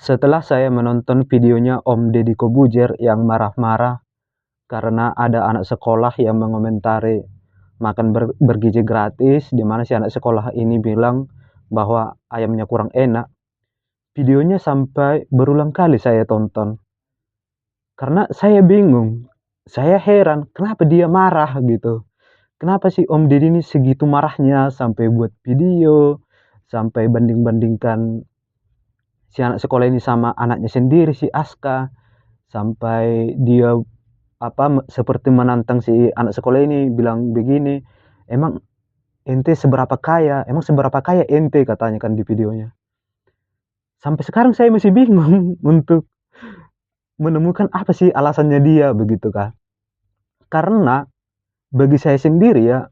Setelah saya menonton videonya Om Deddy Corbuzier yang marah-marah karena ada anak sekolah yang mengomentari makan bergizi gratis, di mana si anak sekolah ini bilang bahwa ayamnya kurang enak. Videonya sampai berulang kali saya tonton. Karena saya bingung, saya heran kenapa dia marah gitu. Kenapa sih Om Deddy ini segitu marahnya sampai buat video, sampai banding-bandingkan si anak sekolah ini sama anaknya sendiri, si Aska, sampai dia seperti menantang si anak sekolah ini bilang begini, emang ente seberapa kaya, emang seberapa kaya ente, katanya kan di videonya. Sampai sekarang saya masih bingung untuk menemukan apa sih alasannya dia begitu kan. Karena bagi saya sendiri ya,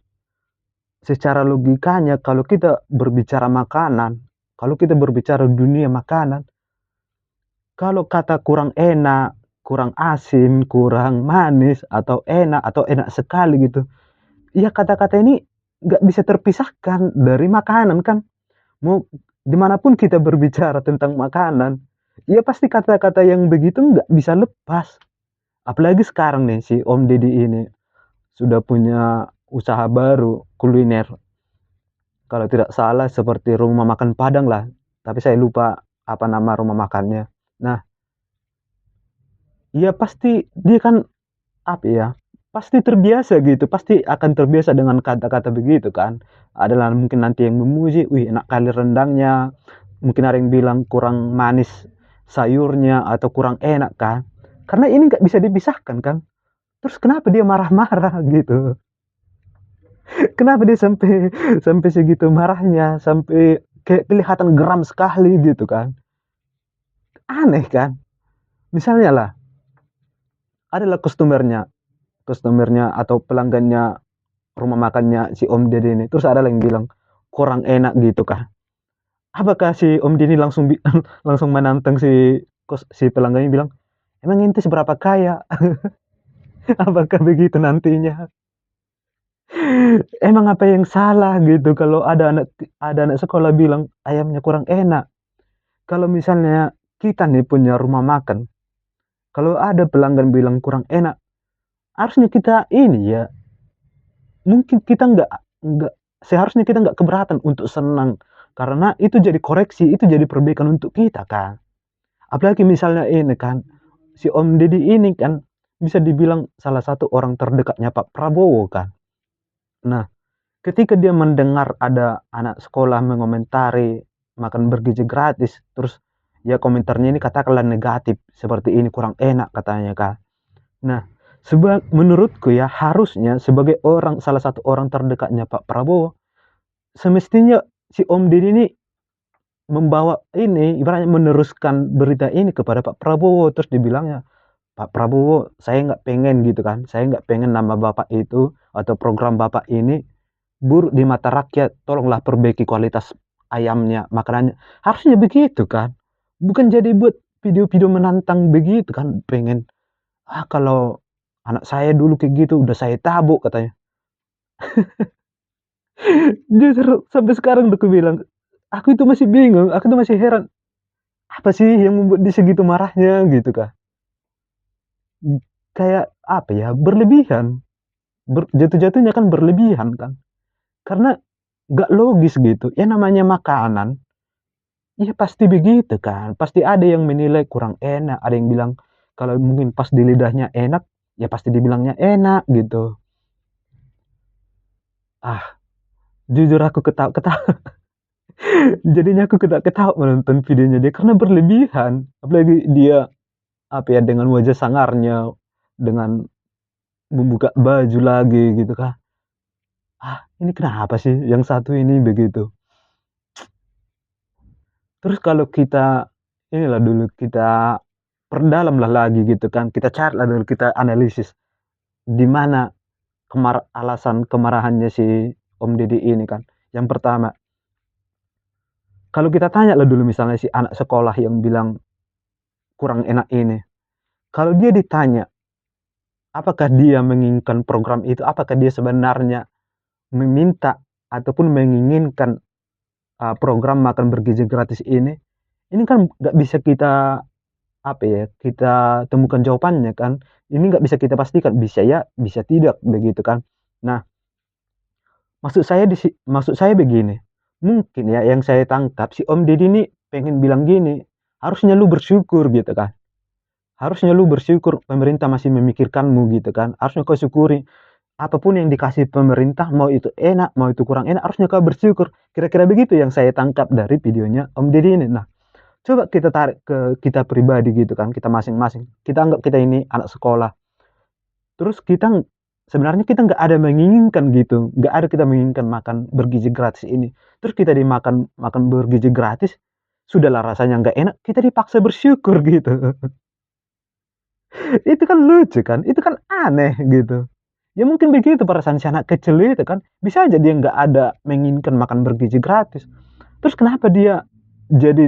secara logikanya kalau kita berbicara makanan, kalau kita berbicara dunia makanan, kalau kata kurang enak, kurang asin, kurang manis, atau enak sekali gitu, ya kata-kata ini nggak bisa terpisahkan dari makanan kan. Mau dimanapun kita berbicara tentang makanan, ya pasti kata-kata yang begitu nggak bisa lepas. Apalagi sekarang nih si Om Deddy ini sudah punya usaha baru kuliner. Kalau tidak salah seperti rumah makan Padang lah, tapi saya lupa apa nama rumah makannya. Nah, ya pasti dia kan apa ya, pasti terbiasa gitu, pasti akan terbiasa dengan kata-kata begitu kan. Adalah mungkin nanti yang memuji, "Wih, enak kali rendangnya." Mungkin ada yang bilang kurang manis sayurnya atau kurang enak kan. Karena ini nggak bisa dipisahkan kan. Terus kenapa dia marah-marah gitu? Kenapa dia sampai sampai segitu marahnya, sampai kayak kelihatan geram sekali gitu kan. Aneh kan? Misalnya lah, adalah customernya atau pelanggannya rumah makannya si Om Deddy ini, terus ada yang bilang kurang enak gitu kan. Apakah si Om Deddy langsung langsung menantang si pelanggannya bilang, emang ente seberapa kaya? Apakah begitu nantinya? Emang apa yang salah gitu kalau ada anak sekolah bilang ayamnya kurang enak. Kalau misalnya kita nih punya rumah makan, kalau ada pelanggan bilang kurang enak, harusnya kita ini ya, mungkin kita nggak seharusnya kita nggak keberatan untuk senang, karena itu jadi koreksi, itu jadi perbaikan untuk kita kan. Apalagi misalnya ini kan, si Om Deddy ini kan bisa dibilang salah satu orang terdekatnya Pak Prabowo kan. Nah, ketika dia mendengar ada anak sekolah mengomentari makan bergizi gratis, terus ya komentarnya ini katakanlah negatif, seperti ini kurang enak katanya kan. Nah, menurutku ya harusnya sebagai salah satu orang terdekatnya Pak Prabowo, semestinya si Om Deddy ini membawa ini, ibaratnya meneruskan berita ini kepada Pak Prabowo, terus dibilangnya, "Pak Prabowo, saya nggak pengen gitu kan, saya nggak pengen nama Bapak itu atau program Bapak ini buruk di mata rakyat, tolonglah perbaiki kualitas ayamnya, makanannya." Harusnya begitu kan. Bukan jadi buat video-video menantang begitu kan, pengen, kalau anak saya dulu kayak gitu udah saya tabok," katanya. Justru sampai sekarang tuh aku bilang, aku itu masih bingung, aku tuh masih heran, apa sih yang membuat dia segitu marahnya gitu kan. Kayak apa ya, berlebihan, jatuh-jatuhnya kan berlebihan kan. Karena nggak logis gitu, ya namanya makanan, ya pasti begitu kan, pasti ada yang menilai kurang enak, ada yang bilang kalau mungkin pas di lidahnya enak, ya pasti dibilangnya enak gitu. Ah, jujur aku ketawa-ketawa, jadinya aku ketawa-ketawa menonton videonya dia karena berlebihan. Apalagi dia, apa ya, dengan wajah sangarnya, dengan membuka baju lagi gitu kan. Ini kenapa sih yang satu ini begitu? Terus kalau kita inilah dulu, kita perdalamlah lagi gitu kan, kita carilah dulu, kita analisis di mana alasan kemarahannya si Om Deddy ini kan. Yang pertama, kalau kita tanyalah dulu misalnya si anak sekolah yang bilang kurang enak ini, kalau dia ditanya, apakah dia menginginkan program itu, apakah dia sebenarnya meminta ataupun menginginkan program makan bergizi gratis ini, Ini kan nggak bisa kita, apa ya, kita temukan jawabannya kan. Ini nggak bisa kita pastikan, bisa ya, bisa tidak, begitu kan. Nah, maksud saya begini, mungkin ya yang saya tangkap si Om Deddy ini pengen bilang gini, harusnya lu bersyukur gitu kan. Harusnya lu bersyukur pemerintah masih memikirkanmu gitu kan. Harusnya kau syukuri apapun yang dikasih pemerintah, mau itu enak, mau itu kurang enak, harusnya kau bersyukur. Kira-kira begitu yang saya tangkap dari videonya Om Deddy ini. Nah, coba kita tarik ke kita pribadi gitu kan, kita masing-masing. Kita anggap kita ini anak sekolah. Terus sebenarnya kita nggak ada menginginkan gitu, nggak ada kita menginginkan makan bergizi gratis ini. Terus kita dimakan makan bergizi gratis, sudahlah rasanya nggak enak, kita dipaksa bersyukur gitu. Itu kan lucu kan, itu kan aneh gitu. Ya mungkin begitu perasaan si anak kecil itu kan, bisa aja dia nggak ada menginginkan makan bergizi gratis. Terus kenapa dia jadi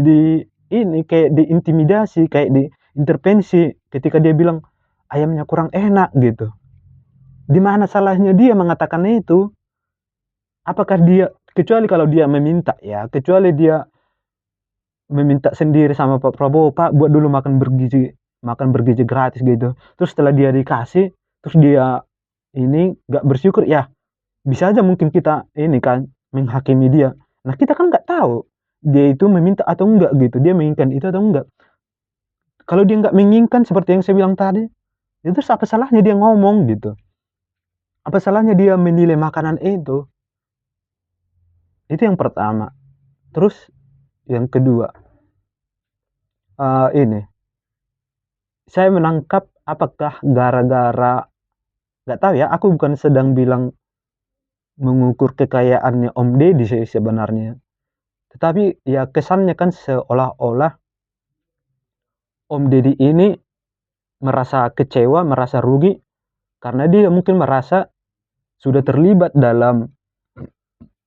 kayak diintimidasi, kayak diintervensi ketika dia bilang ayamnya kurang enak gitu. Di mana salahnya dia mengatakan itu? Apakah dia, kecuali kalau dia meminta ya, kecuali dia meminta sendiri sama Pak Prabowo, "Pak, buat dulu makan bergizi gratis," gitu. Terus setelah dia dikasih, terus dia ini nggak bersyukur, ya bisa aja mungkin kita ini kan menghakimi dia. Nah, kita kan nggak tahu dia itu meminta atau enggak gitu, dia menginginkan itu atau enggak. Kalau dia nggak menginginkan seperti yang saya bilang tadi, ya terus apa salahnya dia ngomong gitu? Apa salahnya dia menilai makanan itu? Itu yang pertama. Terus yang kedua, ini, saya menangkap apakah gara-gara, nggak tahu ya, aku bukan sedang bilang mengukur kekayaannya Om Deddy sih sebenarnya. Tetapi ya kesannya kan seolah-olah Om Deddy ini merasa kecewa, merasa rugi karena dia mungkin merasa sudah terlibat dalam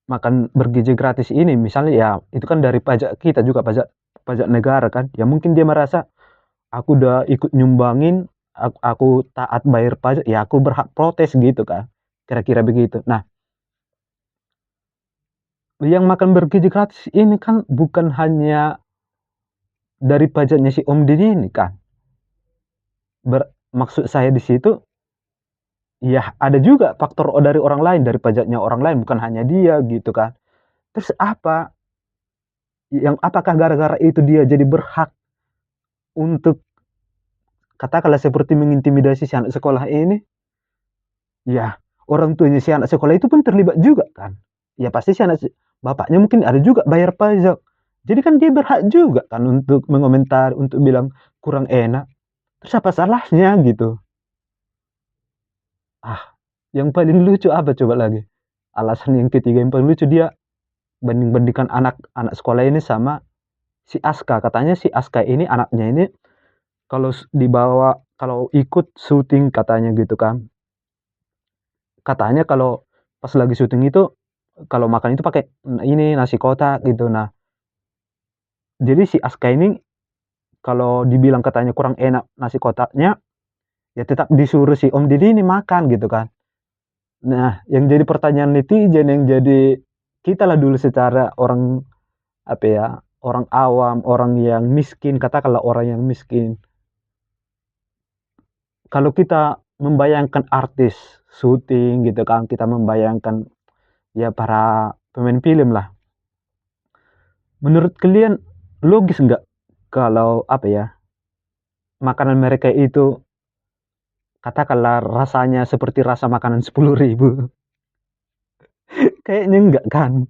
makan bergizi gratis ini. Misalnya ya itu kan dari pajak kita juga, pajak pajak negara kan. Ya mungkin dia merasa aku udah ikut nyumbangin, aku taat bayar pajak, ya aku berhak protes gitu kan. Kira-kira begitu. Nah, yang makan bergizi gratis ini kan bukan hanya dari pajaknya si Om Deddy ini kan. Maksud saya di situ, ya ada juga faktor dari orang lain, dari pajaknya orang lain, bukan hanya dia gitu kan. Terus apakah gara-gara itu dia jadi berhak untuk katakanlah seperti mengintimidasi si anak sekolah ini? Ya, orang tuanya si anak sekolah itu pun terlibat juga kan. Ya pasti bapaknya mungkin ada juga bayar pajak. Jadi kan dia berhak juga kan untuk mengomentar, untuk bilang kurang enak. Terus apa salahnya gitu? Ah, yang paling lucu apa coba lagi? Alasan yang ketiga yang paling lucu, dia banding-bandingkan anak sekolah ini sama si Aska. Katanya si Aska ini anaknya ini kalau dibawa, kalau ikut syuting katanya gitu kan. Katanya kalau pas lagi syuting itu kalau makan itu pakai ini nasi kotak gitu. Nah, jadi si Aska ini kalau dibilang katanya kurang enak nasi kotaknya, ya tetap disuruh si Om Didi ini makan gitu kan. Nah, yang jadi pertanyaan netizen, yang jadi kita lah dulu secara orang, apa ya, orang awam, orang yang miskin, katakanlah orang yang miskin. Kalau kita membayangkan artis syuting gitu kan, kita membayangkan ya para pemain film lah. Menurut kalian logis nggak kalau apa ya, makanan mereka itu katakanlah rasanya seperti rasa makanan 10.000? Kayaknya enggak kan.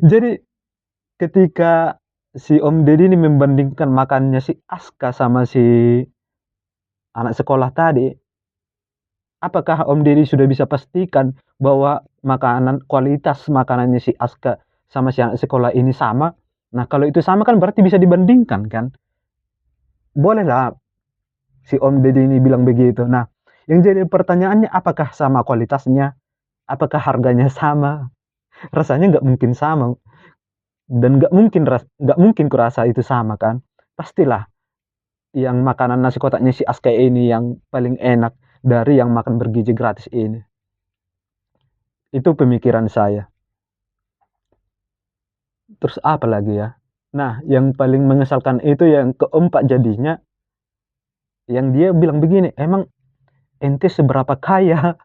Jadi ketika si Om Deddy ini membandingkan makannya si Aska sama si anak sekolah tadi, apakah Om Deddy sudah bisa pastikan bahwa kualitas makanannya si Aska sama si anak sekolah ini sama? Nah, kalau itu sama kan berarti bisa dibandingkan kan? Bolehlah si Om Deddy ini bilang begitu. Nah, yang jadi pertanyaannya, apakah sama kualitasnya? Apakah harganya sama? Rasanya nggak mungkin sama, dan nggak mungkin kurasa itu sama kan? Pastilah yang makanan nasi kotaknya si Aska ini yang paling enak dari yang makan bergizi gratis ini. Itu pemikiran saya. Terus apa lagi ya? Nah, yang paling mengesalkan itu yang keempat jadinya, yang dia bilang begini, "Emang ente seberapa kaya?"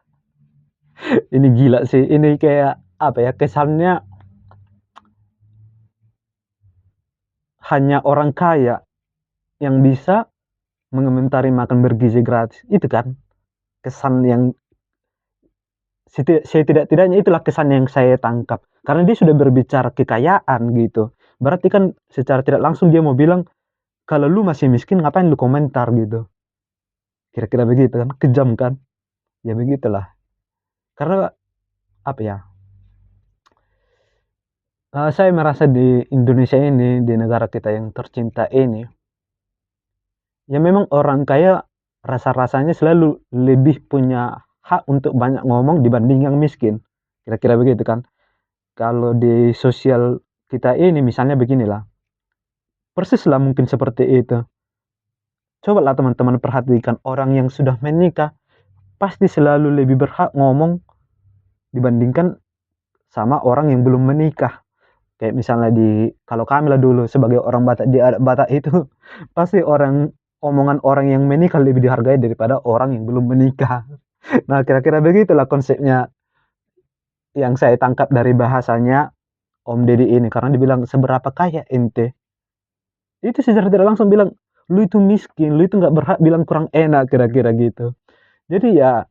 Ini gila sih, ini kayak, apa ya, kesannya hanya orang kaya yang bisa mengomentari makan bergizi gratis, itu kan kesan yang setidak-tidaknya itulah kesan yang saya tangkap. Karena dia sudah berbicara kekayaan gitu. Berarti kan secara tidak langsung dia mau bilang, "Kalau lu masih miskin ngapain lu komentar?" Gitu. Kira-kira begitu kan, kejam kan? Ya begitulah. Karena apa ya, saya merasa di Indonesia ini, di negara kita yang tercinta ini, ya memang orang kaya rasa-rasanya selalu lebih punya hak untuk banyak ngomong dibanding yang miskin. Kira-kira begitu kan? Kalau di sosial kita ini misalnya beginilah, persislah mungkin seperti itu. Cobalah teman-teman perhatikan orang yang sudah menikah, pasti selalu lebih berhak ngomong dibandingkan sama orang yang belum menikah. Kayak misalnya kalau kami lah dulu sebagai orang Batak, di adat Batak itu pasti omongan orang yang menikah lebih dihargai daripada orang yang belum menikah. Nah, kira-kira begitulah konsepnya yang saya tangkap dari bahasanya Om Deddy ini, karena dibilang, "Seberapa kaya ente?" Itu secara tidak langsung bilang, "Lu itu miskin, lu itu nggak berhak bilang kurang enak," kira-kira gitu. Jadi ya,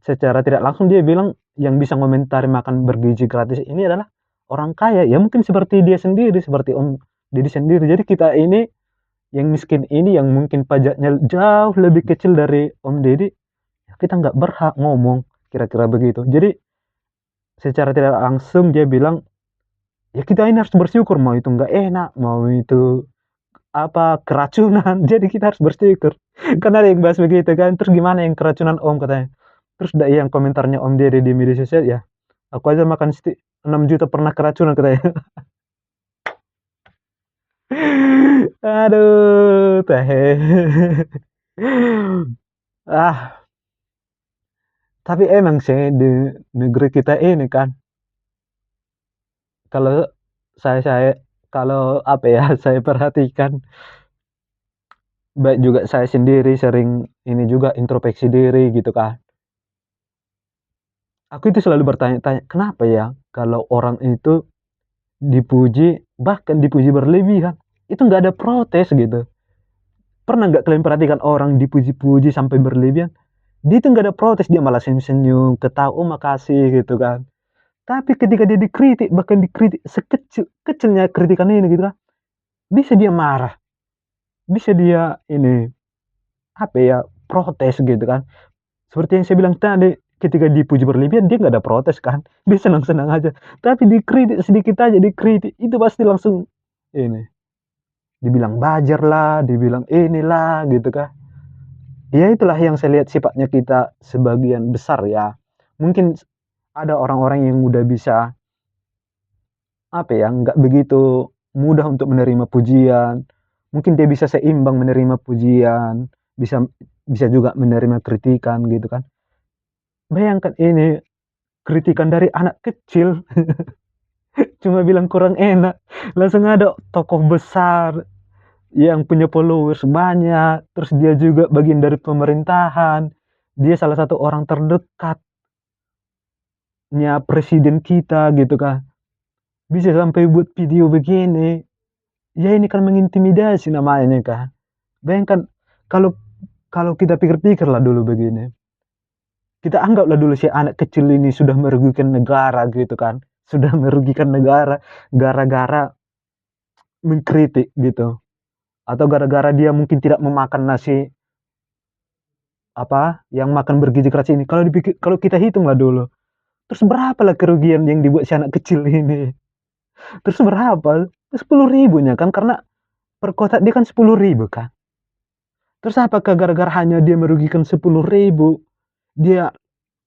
secara tidak langsung dia bilang, yang bisa ngomentari makan bergizi gratis ini adalah orang kaya. Ya mungkin seperti dia sendiri, seperti Om Deddy sendiri. Jadi kita ini, yang miskin ini, yang mungkin pajaknya jauh lebih kecil dari Om Deddy, ya kita nggak berhak ngomong, kira-kira begitu. Jadi, secara tidak langsung dia bilang, ya kita ini harus bersyukur, mau itu nggak enak, mau itu apa, keracunan, jadi kita harus bersyukur. Kan ada yang bahas begitu kan, "Terus gimana yang keracunan Om?" katanya. Terus yang komentarnya Om Deddy di media sosial, "Ya, aku aja makan 6 juta pernah keracunan," katanya. Aduh, tahe. Ah, tapi emang sih di negeri kita ini kan, kalau saya kalau apa ya, saya perhatikan, baik juga saya sendiri sering ini juga introspeksi diri gitu kan. Aku itu selalu bertanya-tanya, kenapa ya kalau orang itu dipuji, bahkan dipuji berlebihan, itu nggak ada protes gitu. Pernah nggak kalian perhatikan orang dipuji-puji sampai berlebihan, dia itu nggak ada protes, dia malah senyum-senyum, ketawa, "Oh makasih," gitu kan. Tapi ketika dia dikritik, bahkan dikritik sekecil-kecilnya kritikan ini gitu kan, bisa dia marah, bisa dia ini, apa ya, protes gitu kan. Seperti yang saya bilang tadi, ketika dipuji berlebihan dia nggak ada protes kan, dia senang-senang aja. Tapi dikritik sedikit aja, dikritik, itu pasti langsung ini, dibilang buzzer lah, dibilang inilah, gitu kan. Ya itulah yang saya lihat sifatnya kita sebagian besar ya. Mungkin ada orang-orang yang udah bisa, apa ya, nggak begitu mudah untuk menerima pujian. Mungkin dia bisa seimbang menerima pujian, bisa bisa juga menerima kritikan gitu kan. Bayangkan ini, kritikan dari anak kecil, cuma bilang kurang enak, langsung ada tokoh besar yang punya followers banyak, terus dia juga bagian dari pemerintahan, dia salah satu orang terdekatnya presiden kita gitu kan, bisa sampai buat video begini, ya ini kan mengintimidasi namanya kan. Bayangkan kalau kalau kita pikir-pikirlah dulu begini, kita anggaplah dulu si anak kecil ini sudah merugikan negara gitu kan, sudah merugikan negara gara-gara mengkritik gitu, atau gara-gara dia mungkin tidak memakan nasi, apa, yang makan bergizi keras ini. Kalau kita hitunglah dulu, terus berapa lah kerugian yang dibuat si anak kecil ini? Terus berapa? 10.000-nya kan, karena per kotak dia kan 10.000 kan. Terus apakah gara-gara hanya dia merugikan 10.000, dia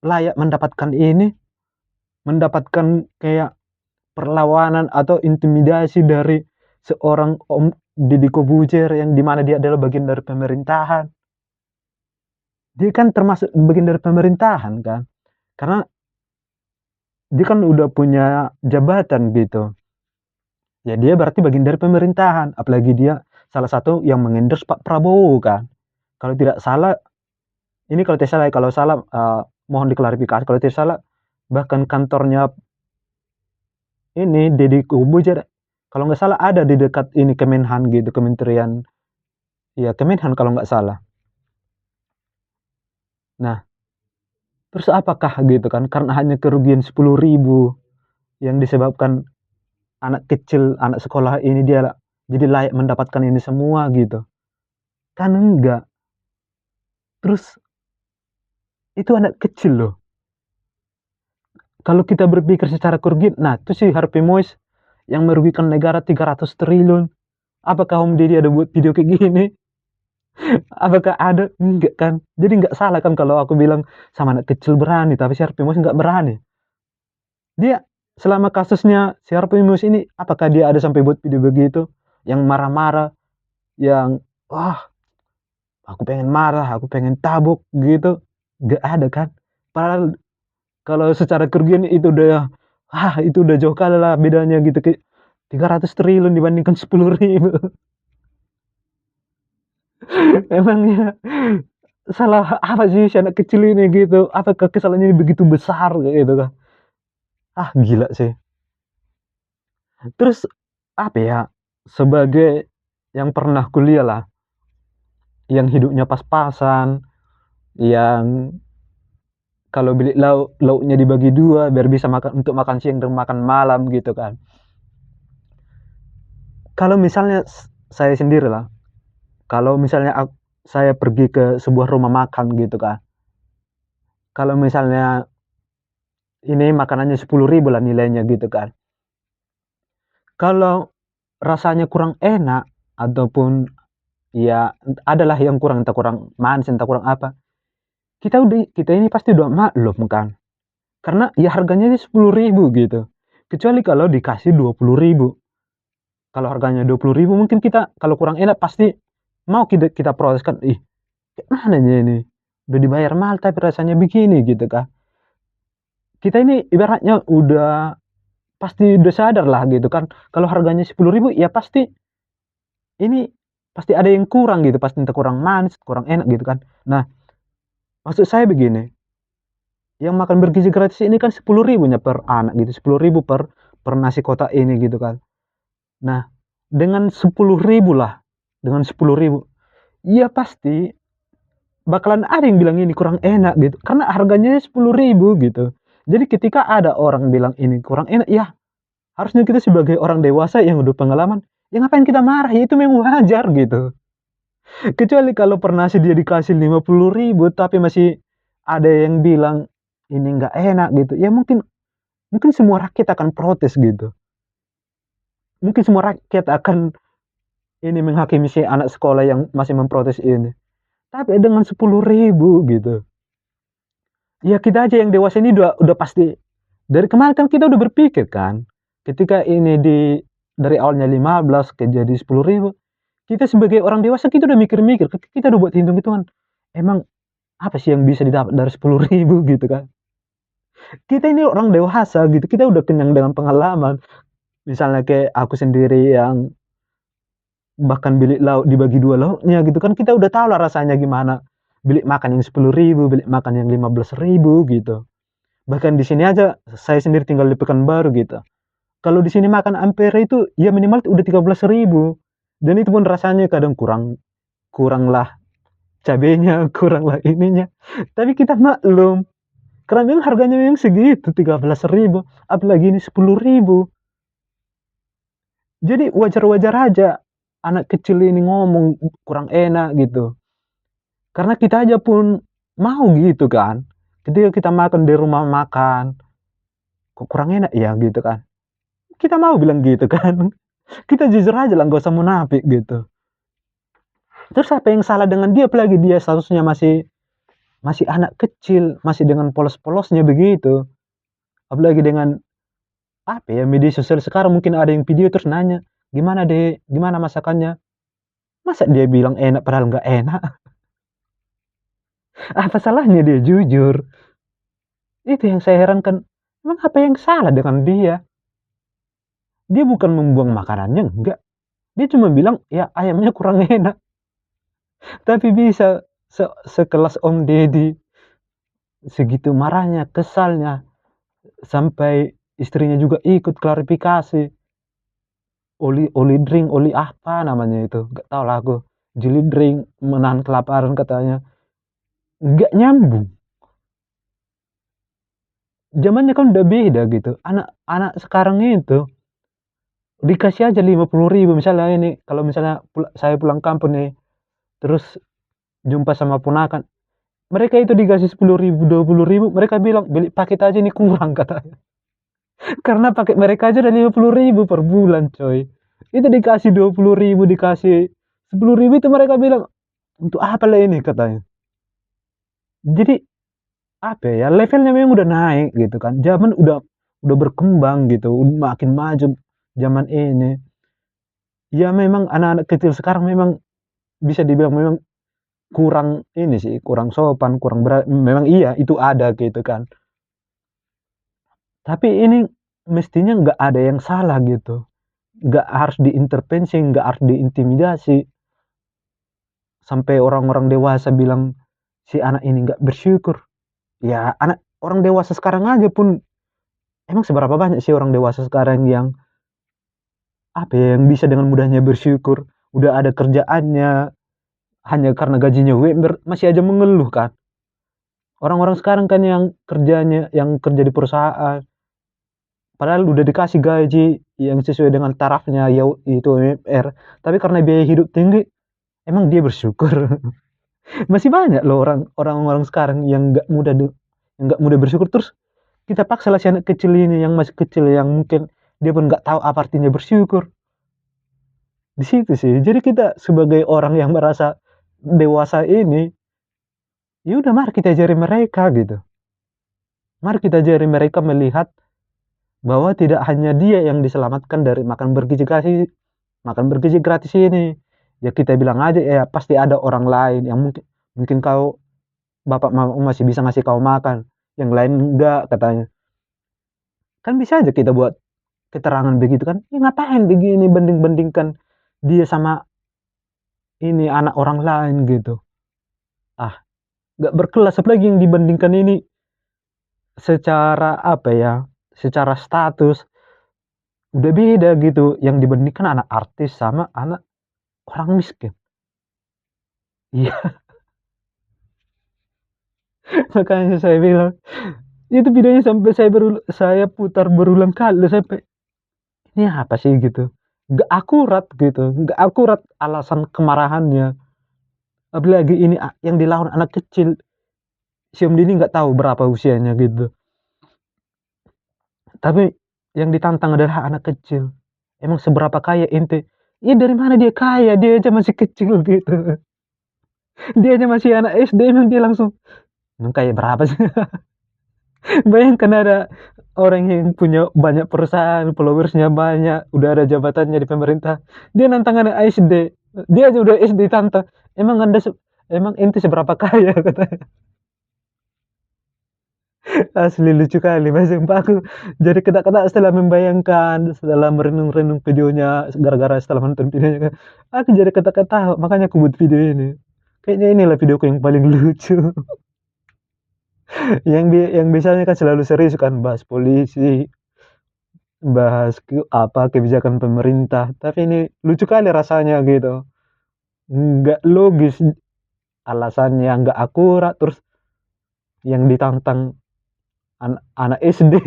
layak mendapatkan ini, mendapatkan kayak perlawanan atau intimidasi dari seorang Om Deddy Corbuzier yang di mana dia adalah bagian dari pemerintahan. Dia kan termasuk bagian dari pemerintahan kan, karena dia kan udah punya jabatan gitu. Ya dia berarti bagian dari pemerintahan, apalagi dia salah satu yang mengendorse Pak Prabowo kan. Kalau tidak salah, ini kalau tidak salah ya, kalau salah, mohon diklarifikasi, kalau tidak salah bahkan kantornya ini Deddy Corbuzier, kalau nggak salah ada di dekat ini Kemenhan gitu, Kementerian, ya Kemenhan kalau nggak salah. Nah, terus apakah gitu kan, karena hanya kerugian 10.000 yang disebabkan anak kecil, anak sekolah ini dia jadi layak mendapatkan ini semua gitu. Kan enggak. Terus itu anak kecil loh. Kalau kita berpikir secara kerugian, nah itu si Harvey Moise yang merugikan negara 300 triliun. Apakah Om Deddy ada buat video kayak gini? Apakah ada? Enggak kan. Jadi enggak salah kan kalau aku bilang sama anak kecil berani, tapi si Harvey Moise enggak berani. Dia selama kasusnya si Harvey Moise ini, apakah dia ada sampai buat video begitu? Yang marah-marah, yang wah aku pengen marah, aku pengen tabuk gitu. Enggak ada kan. Padahal kalau secara kerugian itu udah, itu udah jauh kali lah bedanya gitu, 300 triliun dibandingkan 10.000. Emangnya salah apa sih si anak kecil ini gitu? Apakah kesalahannya begitu besar gitu kan? Gila sih. Terus apa ya, sebagai yang pernah kuliah lah, yang hidupnya pas-pasan, yang kalau beli lauk, lauknya dibagi dua biar bisa makan untuk makan siang dan makan malam gitu kan. Kalau misalnya saya sendiri lah, kalau misalnya saya pergi ke sebuah rumah makan gitu kan, kalau misalnya ini makanannya 10.000 lah nilainya gitu kan. Kalau rasanya kurang enak ataupun ya adalah yang kurang, entah kurang manis, entah kurang apa, kita ini pasti udah maklum kan. Karena ya harganya ini 10.000 gitu. Kecuali kalau dikasih 20.000. Kalau harganya 20.000 mungkin kita kalau kurang enak pasti mau kita protes kan, "Ih, kayak mana ini? Udah dibayar mahal tapi rasanya begini," gitu kan. Kita ini ibaratnya udah pasti udah sadar lah gitu kan, kalau harganya 10.000 ya pasti ini pasti ada yang kurang gitu, pasti entah kurang manis, kurang enak gitu kan. Nah, maksud saya begini, yang makan bergizi gratis ini kan 10.000-nya per anak gitu, 10.000 per nasi kotak ini gitu kan. Nah, dengan 10.000 lah, dengan 10.000, ya pasti bakalan ada yang bilang ini kurang enak gitu, karena harganya 10.000 gitu. Jadi ketika ada orang bilang ini kurang enak, ya harusnya kita sebagai orang dewasa yang udah pengalaman, ya ngapain kita marah, ya itu memang wajar gitu. Kecuali kalau per nasi dia dikasih 50.000 tapi masih ada yang bilang ini nggak enak gitu, ya mungkin mungkin semua rakyat akan protes gitu. Mungkin semua rakyat akan ini menghakimi si anak sekolah yang masih memprotes ini. Tapi dengan 10.000 gitu. Ya kita aja yang dewasa ini udah pasti dari kemarin kan kita udah berpikir kan. Ketika ini dari awalnya 15 ke jadi 10.000, kita sebagai orang dewasa kita udah mikir-mikir, kita udah buat hitung-hitungan. Emang apa sih yang bisa didapat dari 10.000 gitu kan. Kita ini orang dewasa gitu, kita udah kenyang dengan pengalaman. Misalnya kayak aku sendiri yang bahkan bilik lauk dibagi 2 lauknya gitu kan, kita udah tahu lah rasanya gimana. Bilik makan yang 10.000, bilik makan yang 15.000 gitu. Bahkan di sini aja saya sendiri tinggal di Pekanbaru gitu. Kalau di sini makan ampere itu ya minimal udah 13.000. Dan itu pun rasanya kadang kurang kurang lah cabenya, kurang lah ininya. Tapi kita maklum, karena memang harganya memang segitu 13.000, apalagi ini 10.000. Jadi wajar-wajar aja anak kecil ini ngomong kurang enak gitu. Karena kita aja pun mau gitu kan. Ketika kita makan di rumah makan, kok kurang enak ya gitu kan. Kita mau bilang gitu kan. Kita jujur aja lah, nggak usah munafik gitu. Terus apa yang salah dengan dia, apalagi dia statusnya masih masih anak kecil, masih dengan polos-polosnya begitu. Apalagi dengan apa ya, media sosial sekarang mungkin ada yang video terus nanya, "Gimana Dek? Gimana masakannya?" Masa dia bilang enak padahal nggak enak? Apa salahnya dia jujur? Itu yang saya herankan. Emang apa yang salah dengan dia? Dia bukan membuang makanannya, enggak. Dia cuma bilang, "Ya ayamnya kurang enak." Tapi bisa sekelas Om Deddy segitu marahnya, kesalnya, sampai istrinya juga ikut klarifikasi. Oli drink, oli apa namanya itu, nggak tahu lah aku. Jelly drink, menahan kelaparan katanya. Nggak nyambung. Zamannya kan udah beda gitu. Anak-anak sekarang itu dikasih aja 50.000 misalnya ini, kalau misalnya saya pulang kampung nih, terus jumpa sama ponakan, mereka itu dikasih 10.000, 20.000, mereka bilang, "Beli paket aja ini kurang," katanya. Karena paket mereka aja udah 50.000 per bulan, coy. Itu dikasih 20.000, dikasih 10.000, itu mereka bilang, "Untuk apa lah ini?" katanya. Jadi apa ya, levelnya memang udah naik gitu kan. Zaman udah berkembang gitu, makin maju zaman ini. Ya memang anak-anak kecil sekarang memang bisa dibilang memang kurang ini sih, kurang sopan, memang iya itu ada gitu kan. Tapi ini mestinya nggak ada yang salah gitu. Nggak harus diintervensi, nggak harus diintimidasi. Sampai orang-orang dewasa bilang si anak ini nggak bersyukur. Ya anak orang dewasa sekarang aja pun, emang seberapa banyak sih orang dewasa sekarang yang apa ya, yang bisa dengan mudahnya bersyukur, udah ada kerjaannya, hanya karena gajinya UMR masih aja mengeluh kan. Orang-orang sekarang kan yang kerjanya yang kerja di perusahaan, padahal udah dikasih gaji yang sesuai dengan tarafnya, ya itu UMR, tapi karena biaya hidup tinggi, emang dia bersyukur? Masih banyak loh orang-orang sekarang yang nggak mudah bersyukur, terus kita paksa lah si anak kecil ini yang masih kecil, yang mungkin dia pun nggak tahu apa artinya bersyukur. Di situ sih. Jadi kita sebagai orang yang merasa dewasa ini, ya udah mari kita ajari mereka gitu. Mari kita ajari mereka melihat bahwa tidak hanya dia yang diselamatkan dari makan bergizi gratis ini. Ya kita bilang aja ya pasti ada orang lain yang mungkin mungkin bapak mama masih bisa ngasih kau makan, yang lain enggak katanya. Kan bisa aja kita buat keterangan begitu kan. Ngapain begini banding-bandingkan dia sama ini anak orang lain gitu. Ah, nggak berkelas, apalagi yang dibandingkan ini secara apa ya, secara status udah beda gitu, yang dibandingkan anak artis sama anak orang miskin. Iya. Makanya saya bilang itu videonya sampai saya putar berulang kali sampai, ini apa sih gitu, nggak akurat gitu, nggak akurat alasan kemarahannya, apalagi ini yang dilawan anak kecil. Si Om Dini nggak tahu berapa usianya gitu, tapi yang ditantang adalah anak kecil. Emang seberapa kaya ente? Ya dari mana dia kaya, dia aja masih kecil gitu. Dia aja masih anak SD, emang dia langsung, "Emang kaya berapa sih?" Bayangkan ada orang yang punya banyak perusahaan, followersnya banyak, udah ada jabatannya di pemerintah, dia nantang anak SD, dia aja udah SD tantang, emang ente seberapa kaya?" katanya. Asli lucu kali Mas, sumpah aku jadi ketawa-ketawa setelah membayangkan, setelah merenung-renung videonya, gara-gara setelah nonton videonya kan, aku jadi ketawa-ketawa, makanya aku buat video ini. Kayaknya inilah videoku yang paling lucu. Yang biasanya kan selalu serius kan, bahas polisi, bahas kebijakan pemerintah, tapi ini lucu kali rasanya gitu. Nggak logis alasannya, nggak akurat, terus yang ditantang anak SD.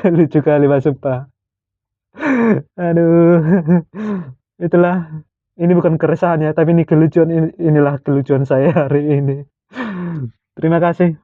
Lucu kali Mas, sumpah. Aduh. Itulah, ini bukan keresahan ya, tapi ini kelucuan, inilah kelucuan saya hari ini. Terima kasih.